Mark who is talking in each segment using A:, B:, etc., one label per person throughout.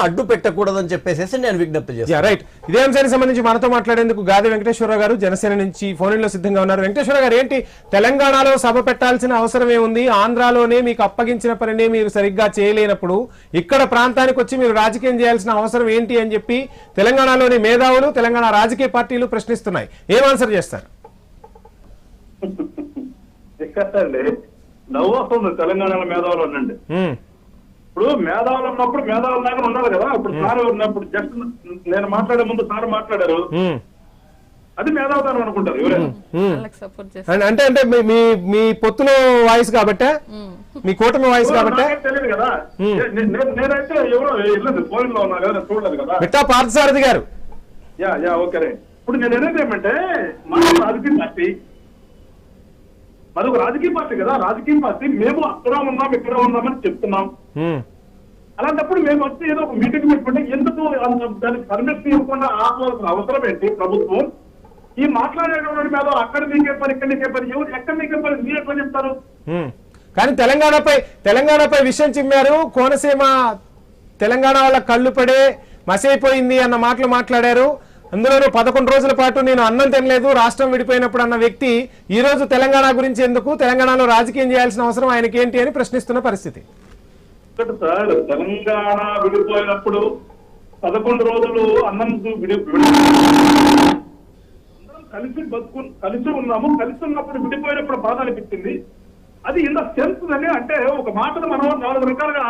A: అడ్డు పెట్టకూడదని చెప్పేసి నేను విజ్ఞప్తి చేస్తాను.
B: రైట్. ఇదే అంశానికి సంబంధించి మనతో మాట్లాడేందుకు గాది వెంకటేశ్వరరావు గారు జనసేన నుంచి ఫోన్ లో సిద్ధంగా ఉన్నారు. వెంకటేశ్వర గారు, ఏంటి తెలంగాణలో సభ పెట్టాల్సిన అవసరం ఏముంది? ఆంధ్రాలోనే మీకు అప్పగించిన పనిని మీరు సరిగ్గా చేయలేనప్పుడు ఇక్కడ ప్రాంతానికి వచ్చి మీరు రాజకీయం చేయాల్సిన అవసరం ఏంటి అని చెప్పి తెలంగాణలోని మేధావులు, తెలంగాణ రాజకీయ పార్టీలు ప్రశ్నిస్తున్నాయి. ఏం ఆన్సర్ చేస్తారు?
C: నవ్వు వస్తుంది తెలంగాణలో మేధావులు అనండి. ఇప్పుడు మేధావులు ఉన్నప్పుడు మేధావుల దాకా ఉండాలి కదా. ఇప్పుడు సార్ ఉన్నప్పుడు జస్ట్ నేను మాట్లాడే ముందు సార్ మాట్లాడారు, అది మేధావుతాను అనుకుంటారు ఎవరైనా.
B: అంటే అంటే మీ పొత్తులో వాయిస్ కాబట్టే, మీ కూటమి వాయిస్ కాబట్టే
C: తెలియదు కదా. నేనైతే ఎవరో వెళ్ళలేదు, ఫోన్ లో ఉన్నా కదా, చూడలేదు కదా.
B: బిట్టా పార్థసారథి గారు.
C: ఓకే. ఇప్పుడు నేను అనేది ఏమంటే, మన రాజకీయ పార్టీ మరొక రాజకీయ పార్టీ కదా. రాజకీయ పార్టీ మేము అక్కడ ఉన్నాం ఇక్కడ ఉన్నామని చెప్తున్నాం. అలాంటప్పుడు మేము వచ్చి ఏదో ఒక మీటింగ్ పెట్టుకుంటే ఎందుకు దానికి పర్మిషన్ ఇవ్వకుండా ఆపాల్సిన అవసరం ఏంటి ప్రభుత్వం? ఈ మాట్లాడేటువంటి మీద అక్కడ నీకే పని, ఇక్కడ నీకే పని, ఎవరు ఎక్కడ నీకే పని, మీరు ఎట్లా చెప్తారు?
B: కానీ తెలంగాణపై విషయం చిమ్మారు. కోనసీమ తెలంగాణ వాళ్ళ కళ్ళు పడే మసైపోయింది అన్న మాటలు మాట్లాడారు. అందులోనూ 11 రోజుల పాటు నేను అన్నం తినలేదు రాష్ట్రం విడిపోయినప్పుడు అన్న వ్యక్తి ఈ రోజు తెలంగాణ గురించి ఎందుకు, తెలంగాణలో రాజకీయం చేయాల్సిన అవసరం ఆయనకి ఏంటి అని ప్రశ్నిస్తున్న పరిస్థితి.
C: సార్, తెలంగాణ విడిపోయినప్పుడు 11 రోజులు అన్నం కలిసి ఉన్నాము. కలిసి ఉన్నప్పుడు విడిపోయినప్పుడు బాధ అనిపించింది. అది ఇంత సెన్స్ అని అంటే ఒక మాటను మనం 4 రకాలుగా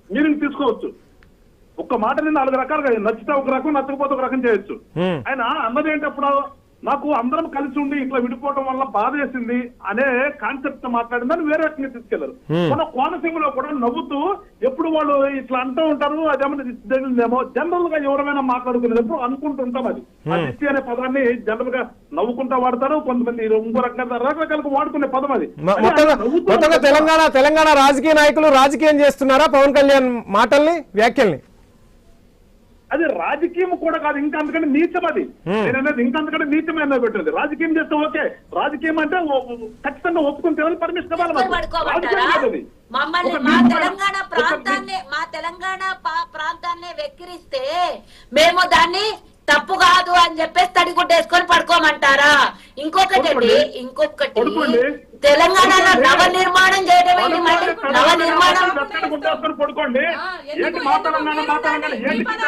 C: మీనింగ్ తీసుకోవచ్చు. ఒక్క మాటని 4 రకాలుగా, నచ్చితే ఒక రకం, నచ్చకపోతే ఒక రకం చేయొచ్చు. ఆయన అన్నది ఏంటప్పుడు నాకు అందరం కలిసి ఉండి ఇట్లా విడిపోవడం వల్ల బాధ వేసింది అనే కాన్సెప్ట్ మాట్లాడిందని వేరే రకంగా తీసుకెళ్లారు. మన కోనసీమలో కూడా నవ్వుతూ ఎప్పుడు వాళ్ళు ఇట్లా అంటూ ఉంటారు, అదేమో జనరల్ గా ఎవరైనా మాట్లాడుకునేటప్పుడు అనుకుంటుంటాం. అది దిష్టి అనే పదాన్ని జనరల్ గా నవ్వుకుంటా వాడతారు, కొంతమంది ఇంకో రకరకాలుగా వాడుకునే పదం అది.
B: తెలంగాణ రాజకీయ నాయకులు రాజకీయం చేస్తున్నారా పవన్ కళ్యాణ్ మాటల్ని, వ్యాఖ్యల్ని?
C: అది రాజకీయం కూడా కాదు, ఇంకా అంతకంటే నీచం. అది నేననేది ఇంకా అంతకంటే నీచమైన పెట్టింది. రాజకీయం చేస్తే ఓకే, రాజకీయం అంటే ఖచ్చితంగా ఒప్పుకుని పర్మిషన్ ఇవ్వాలి.
D: మా తెలంగాణ ప్రాంతాన్ని వెక్కిరిస్తే మేము దాన్ని తప్పు కాదు అని చెప్పేసి తడిగుడ్డేసుకొని పడుకోమంటారా? ఇంకొకటి తెలంగాణలో నవ నిర్మాణం చేయడం ఏంటి? నవ నిర్మాణం
C: పడుకోండి.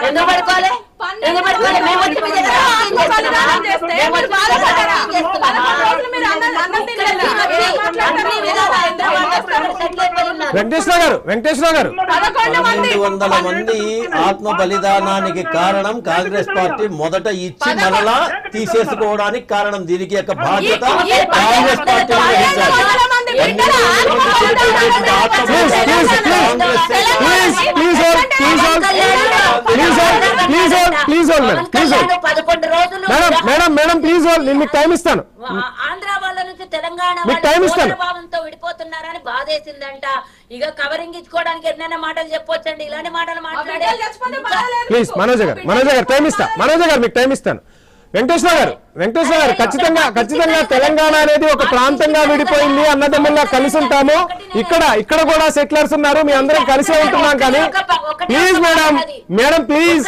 D: ఎందుకు పడుకోవాలి? ఎందుకు పడుకోవాలి? మేము వచ్చి
B: వెంకటేశ్వర గారు,
A: 1200 మంది ఆత్మ బలిదానానికి కారణం కాంగ్రెస్ పార్టీ మొదట ఇచ్చి మరలా తీసేసుకోవడానికి కారణం. దీనికి యొక్క బాధ్యత కాంగ్రెస్ పార్టీ వహించాలి.
D: ఆంధ్ర వాళ్ళ నుంచి తెలంగాణ భావంతో విడిపోతున్నారని బాధేసిందంట. ఇక కవరింగ్ ఇచ్చుకోవడానికి ఎన్నైనా మాటలు చెప్పొచ్చండి. ఇలాంటి మాటలు మాట్లాడే
B: ప్లీజ్ మనోజ్ గారు టైం ఇస్తా. మనోజ్ గారు మీకు టైం ఇస్తాను. వెంకటేశ్వర గారు, ఖచ్చితంగా తెలంగాణ అనేది ఒక ప్రాంతంగా విడిపోయింది, అన్నదమ్ముల్లా కలిసి ఉంటాము. ఇక్కడ కూడా సెటిలర్స్ ఉన్నారు, మీ అందరం కలిసే ఉంటున్నాం. కానీ please madam please.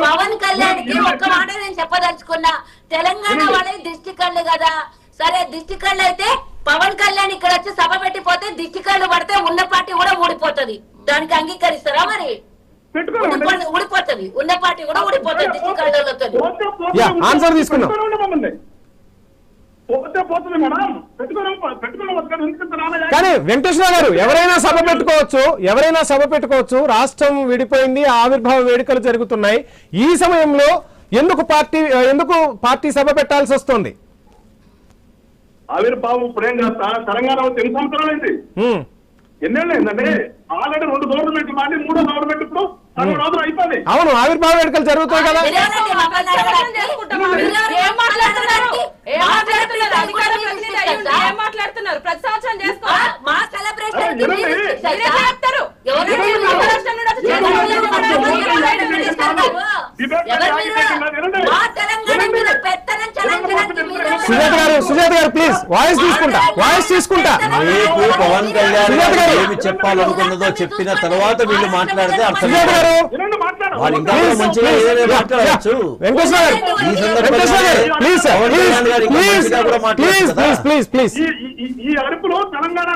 D: Pawan Kalyan కి ఒక్క మాట నేను చెప్పదలుచుకున్నా. తెలంగాణ వాళ్ళకి దిష్టి కళ్ళు కదా, సరే దిష్టి కళ్ళు అయితే పవన్ కళ్యాణ్ ఇక్కడ వచ్చి సభ పెట్టిపోతే దిష్టి కళ్ళు పడితే ఉన్న పార్టీ కూడా ఊడిపోతుంది. దానికి అంగీకరిస్తారా? మరి ఊడిపోతుంది, ఉన్న పార్టీ కూడా ఊడిపోతుంది. దిష్టి కళ్ళు
B: ఆన్సర్ తీసుకున్నాం. కానీ వెంకటేశ్వర గారు, ఎవరైనా సభ పెట్టుకోవచ్చు. రాష్ట్రం విడిపోయింది, ఆవిర్భావ వేడుకలు జరుగుతున్నాయి. ఈ సమయంలో ఎందుకు పార్టీ సభ పెట్టాల్సి వస్తుంది?
C: ఆవిర్భావం ఇప్పుడేం చేస్తా, తెలంగాణ 10 సంవత్సరాలు అయింది. ఎన్నేళ్ళు అయిందండి? ఆల్రెడీ 2 గవర్నమెంట్ మాది, 3వ గవర్నమెంట్ ఇప్పుడు 10 రోజులు అయిపోయింది.
B: అవును, ఆవిర్భావ వేడుకలు జరుగుతాయి కదా. సుజాత గారు ప్లీజ్ వాయిస్ తీసుకుంటా
A: రేపు పవన్ కళ్యాణ్
B: సుజాత గారు.
A: ఏమి చెప్పాలనుకున్నదో చెప్పిన తర్వాత వీళ్ళు మాట్లాడితే అర్థం
B: సుజాత గారు
C: వినండి, మాట్లాడు.
A: వాళ్ళు ఇంకా మంచిగా ఏదైనా మాట్లాడవచ్చు.
B: వెంకటేశ్వర గారు
A: ఈ సందర్భంగా
B: ప్లీజ్ సార్
A: పవన్ కళ్యాణ్ గారు ఇంకా మంచిగా కూడా మాట్లాడచ్చు కదా.
B: ప్లీజ్
C: ఈ అరుపులు తెలంగాణ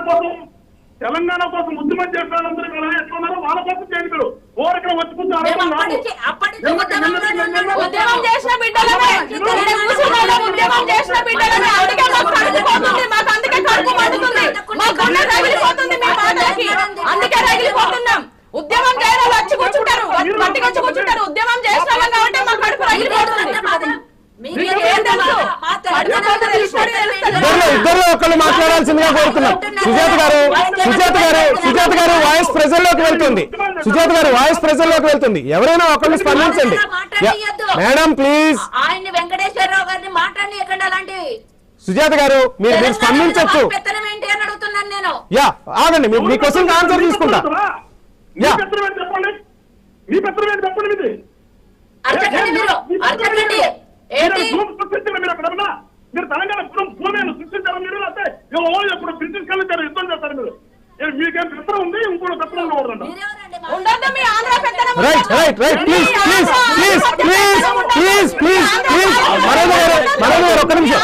C: కోసం ఉద్యమం చేస్తారందరూ ఎట్లున్నారో వాళ్ళ కోసం చేయండి మీరు. ఓరక్కడ వచ్చి కూర్చొని
D: మేము
C: అరుపులు
D: అప్పటి
C: రాదు.
D: నుంచి ఉద్యమంలోనే ఉన్నాం.
E: ఉద్యమం చేసిన బిడ్డలమే ఇక్కడ కూర్చున్నాం, ఉద్యమం చేసిన బిడ్డలమే. అందుకే మాకు కడుపుపోతుంది, మాకు అందుకే కడుపు మండుతుంది, మా గుండె రగిలిపోతుంది మీ మాటలకి. అందుకే రగిలిపోతున్నాం. ఉద్యమం చేయడం వచ్చి కూర్చుంటారు, మట్టికి వచ్చి కూర్చుంటారు. ఉద్యమం చేస్తాం కాబట్టి మా కడుపు రగిలిపోతుంది. మీకు ఏం తెలుసు? కడుపుపోతే తెలుస్తుంది, తెలుస్తుంది.
B: ఇద్దరు ఒకళ్ళు మాట్లాడాల్సిందిగా కోరుతున్నాం. సుజాత గారు వాయిస్ ప్రజల్లోకి వెళ్తుంది. ఎవరైనా ఒకళ్ళు స్పందించండి. Madam please.
D: ఆయన్ని వెంకటేశ్వరరావు గారిని మాట్లాడనీయకండి అలాంటివి.
B: సుజాత గారు మీరు స్పందించొచ్చు.
D: పెత్తనం ఏంటి అని అడుగుతున్నాను నేను.
B: యా ఆగండి, మీ క్వశ్చన్ ఆన్సర్ తీసుకుంటా.
C: మీ పెత్తనం ఏంటి చెప్పండి. మీ పెత్తనం ఏంటి చెప్పండి. మీది
D: అర్థకండి మీరు, అర్థకండి ఏంటి?
C: మీరు తెలంగాణ భూమిని సృష్టించారు. మీరు అంటే ఎప్పుడు బ్రిటిష్ కలిసారు, యుద్ధం చేస్తారు మీరు. మీకేం పెత్తనం ఉంది, ఇంకోటి పెత్తనం ఉండదు.
D: మీరెవరండి?
E: ఉండొద్దు మీ ఆంధ్ర పెత్తనం.
B: రైట్ ప్లీజ్ మనోజ్ గారు ఒక్క నిమిషం.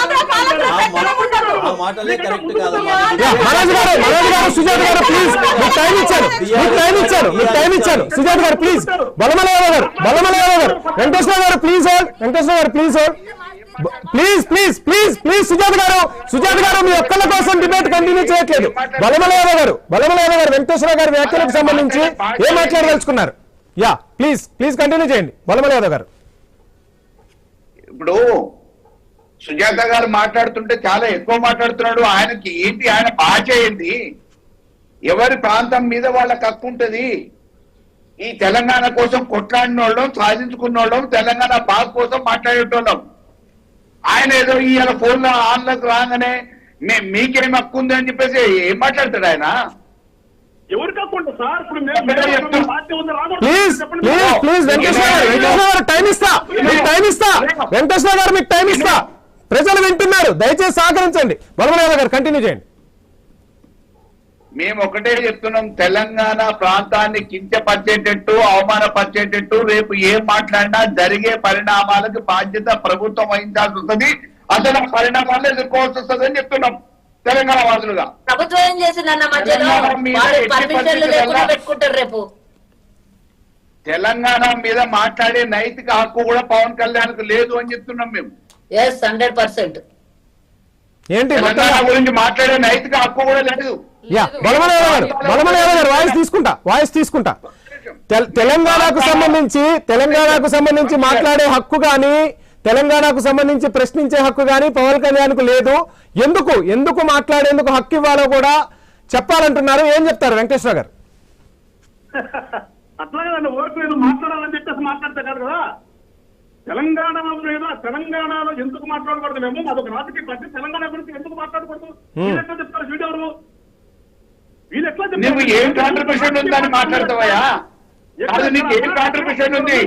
A: ఆ మాటలే కరెక్ట్ కాదమ్మా.
B: మనోజ్ గారు సుజాత గారు ప్లీజ్. మీకు టైం ఇచ్చాను. సుజాత గారు ప్లీజ్. బలమలయాదవ్ గారు వెంకటేశ్వర గారు ప్లీజ్ ప్లీజ్ సుజాత గారు మీ ఒక్కళ్ళ కోసం డిబేట్ కంటిన్యూ చేయట్లేదు. బలమలయాదవ్ గారు వెంకటేశ్వర గారి వ్యాఖ్యలకు సంబంధించి ఏం మాట్లాడదలుచుకున్నారు? యా ప్లీజ్ కంటిన్యూ చేయండి బలమలయాదవ్ గారు.
F: ఇప్పుడు సుజాత గారు మాట్లాడుతుంటే చాలా ఎక్కువ మాట్లాడుతున్నాడు. ఆయనకి ఏంటి, ఆయన భాష ఏంటి? ఎవరి ప్రాంతం మీద వాళ్ళకి హక్కు ఉంటది. ఈ తెలంగాణ కోసం కొట్లాడిన వాళ్ళం, సాధించుకున్న వాళ్ళం, తెలంగాణ బాగు కోసం మాట్లాడేటోళ్ళం. ఆయన ఏదో ఇవాళ ఫోన్ లో ఆన్లోకి రాగానే మీకేం హక్కు ఉంది అని చెప్పేసి ఏం మాట్లాడతాడు ఆయన?
C: ఎవరికి కాకుండా సార్ ఇప్పుడు పార్టీ ఉంది
B: ప్లీజ్ వెంకటేశ్వర గారు టైం ఇస్తా. వెంకటేశ్వర గారు మీకు టైం ఇస్తా. ప్రజలు వింటున్నారు, దయచేసి సహకరించండి. బలమలయాదవ్ గారు కంటిన్యూ చేయండి.
F: మేము ఒకటే చెప్తున్నాం, తెలంగాణ ప్రాంతాన్ని కించపరిచేటట్టు, అవమానపరిచేటట్టు రేపు ఏం మాట్లాడినా జరిగే పరిణామాలకు బాధ్యత ప్రభుత్వం వహించాల్సి వస్తుంది. అసలు పరిణామాలను ఎదుర్కోవాల్సి వస్తుంది అని చెప్తున్నాం తెలంగాణ వాసులుగా.
D: ప్రభుత్వం ఏం చేసిందన్న మధ్యలో పర్మిషన్లు లేకుండా పెట్టుకుంటారు రేపు.
F: తెలంగాణ మీద మాట్లాడే నైతిక హక్కు కూడా పవన్ కళ్యాణ్ కు లేదు అని చెప్తున్నాం మేము.
D: 100%.
B: ఏంటి
F: తెలంగాణ గురించి మాట్లాడే నైతిక హక్కు కూడా లేదు.
B: బలమలయాదవ్ గారు వాయిస్ తీసుకుంటా. తెలంగాణకు సంబంధించి మాట్లాడే హక్కు గాని, తెలంగాణకు సంబంధించి ప్రశ్నించే హక్కు గాని పవన్ కళ్యాణ్ కు లేదు. ఎందుకు మాట్లాడేందుకు హక్కు ఇవ్వాలో కూడా చెప్పాలంటున్నారు. ఏం చెప్తారు వెంకటేశ్వర గారు?
C: అట్లాగే ఓటు ఏదో మాట్లాడాలని చెప్పేసి మాట్లాడితే కాదు కదా. తెలంగాణలో ఎందుకు మాట్లాడకూడదు? మేము అదొక రాజకీయ పార్టీ. తెలంగాణ గురించి ఎందుకు మాట్లాడకూడదు? వీళ్ళు ఎట్లా చెప్తారు? వీళ్ళు ఎట్లా
F: నువ్వు ఏం కాంట్రిబ్యూషన్ ఉందని మాట్లాడతావా? కాదు, నీకు ఏం కాంట్రిబ్యూషన్ ఉంది?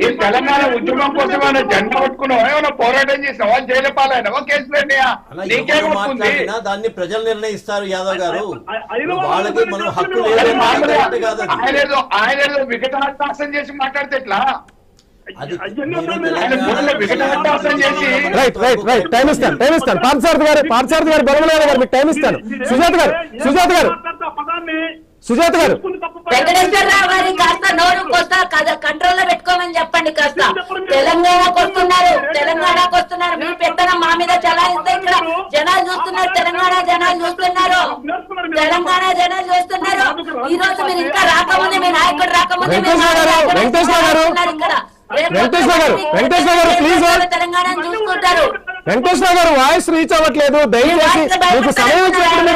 F: ఈ తెలంగాణ ఉద్యమం కోసం ఏమైనా జెండా పట్టుకున్నావా? ఏమైనా పోరాటం చేసినావా? జైలు పాలైనవా? కేసులు అయినాయా? నీకేం ఉంది?
A: దాన్ని ప్రజలు నిర్ణయిస్తారు యాదవ్ గారు. వాళ్ళకి మనం హక్కు
F: అది
A: లేదు
F: మామూలుగా
A: కాదు.
F: ఆయన ఏదో వికటార్థాసం చేసి మాట్లాడితే ఎట్లా?
A: అది
B: రైట్ టైం ఇస్తాను. పార్థసారథి గారు బలమలయాదవ్ గారు మీకు టైం ఇస్తాను. సుజాత గారు
D: వెంకటేశ్వరరావు గారి కాస్త నోరు కోస్తా కంట్రోల్ లో పెట్టుకోమని చెప్పండి. కాస్త తెలంగాణకు వస్తున్నారు. మీ పెత్తనం మా మీద చలాయిస్తే ఇక్కడ జనాలు చూస్తున్నారు. తెలంగాణ జనాలు చూస్తున్నారు. ఈ రోజు మీరు ఇంకా రాకముందే, మీ నాయకుడు రాకముందే తెలంగాణ చూసుకుంటారు.
B: వెంకటేశ్వర గారు వాయిస్ రీచ్ అవ్వట్లేదు. దయచేసి మీకు సమయం ఇచ్చినప్పుడు